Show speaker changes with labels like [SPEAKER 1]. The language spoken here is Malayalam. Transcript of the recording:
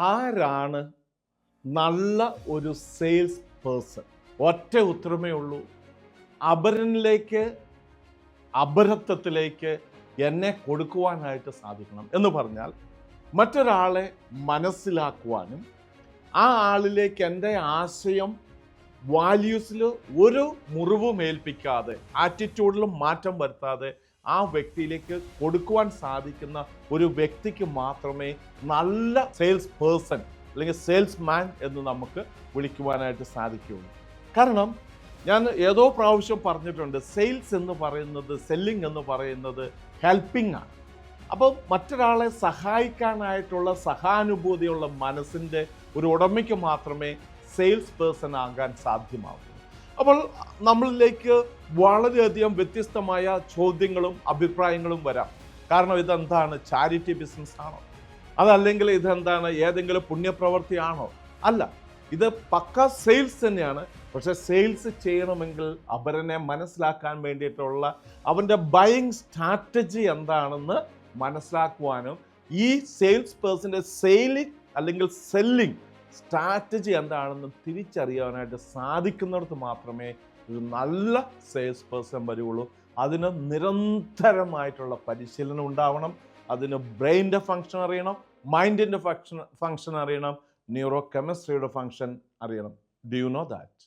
[SPEAKER 1] ആരാണ് നല്ല ഒരു സെയിൽസ് പേഴ്സൺ? ഒറ്റ ഉത്തരമേ ഉള്ളൂ. അപരനിലേക്ക്, അപരത്വത്തിലേക്ക് എന്നെ കൊടുക്കുവാനായിട്ട് സാധിക്കണം എന്ന് പറഞ്ഞാൽ മറ്റൊരാളെ മനസ്സിലാക്കുവാനും ആ ആളിലേക്ക് എൻ്റെ ആശയം, വാല്യൂസിൽ ഒരു മുറിവും ഏൽപ്പിക്കാതെ, ആറ്റിറ്റ്യൂഡിലും മാറ്റം വരുത്താതെ ആ വ്യക്തിയിലേക്ക് കൊടുക്കുവാൻ സാധിക്കുന്ന ഒരു വ്യക്തിക്ക് മാത്രമേ നല്ല സെയിൽസ് പേഴ്സൺ അല്ലെങ്കിൽ സെയിൽസ് മാൻ എന്ന് നമുക്ക് വിളിക്കുവാനായിട്ട് സാധിക്കുകയുള്ളൂ. കാരണം ഞാൻ ഏതോ പ്രാവശ്യം പറഞ്ഞിട്ടുണ്ട്, സെയിൽസ് എന്ന് പറയുന്നത്, സെല്ലിംഗ് എന്ന് പറയുന്നത് ഹെൽപ്പിംഗ് ആണ്. അപ്പോൾ മറ്റൊരാളെ സഹായിക്കാനായിട്ടുള്ള സഹാനുഭൂതിയുള്ള മനസ്സിൻ്റെ ഒരു ഉടമയ്ക്ക് മാത്രമേ സെയിൽസ് പേഴ്സൺ ആകാൻ സാധ്യമാകൂ. അപ്പോൾ നമ്മളിലേക്ക് വളരെയധികം വ്യത്യസ്തമായ ചോദ്യങ്ങളും അഭിപ്രായങ്ങളും വരാം. കാരണം ഇതെന്താണ്, ചാരിറ്റി ബിസിനസ് ആണോ? അതല്ലെങ്കിൽ ഇതെന്താണ്, ഏതെങ്കിലും പുണ്യപ്രവൃത്തിയാണോ? അല്ല, ഇത് പക്ക സെയിൽസ് തന്നെയാണ്. പക്ഷെ സെയിൽസ് ചെയ്യണമെങ്കിൽ അപരനെ മനസ്സിലാക്കാൻ വേണ്ടിയിട്ടുള്ള അവൻ്റെ ബയിങ് സ്ട്രാറ്റജി എന്താണെന്ന് മനസ്സിലാക്കുവാനും ഈ സെയിൽസ് പേഴ്സൻ്റെ സെയിലിംഗ് അല്ലെങ്കിൽ സെല്ലിംഗ് സ്ട്രാറ്റജി എന്താണെന്ന് തിരിച്ചറിയാനായിട്ട് സാധിക്കുന്നിടത്ത് മാത്രമേ ഒരു നല്ല സെയിൽസ് പേഴ്സൺ വരുള്ളൂ. അതിന് നിരന്തരമായിട്ടുള്ള പരിശീലനം ഉണ്ടാവണം. അതിന് ബ്രെയിനിൻ്റെ ഫങ്ഷൻ അറിയണം, മൈൻഡിൻ്റെ ഫങ്ഷൻ അറിയണം, ന്യൂറോ കെമിസ്ട്രിയുടെ ഫങ്ഷൻ അറിയണം. Do you know that?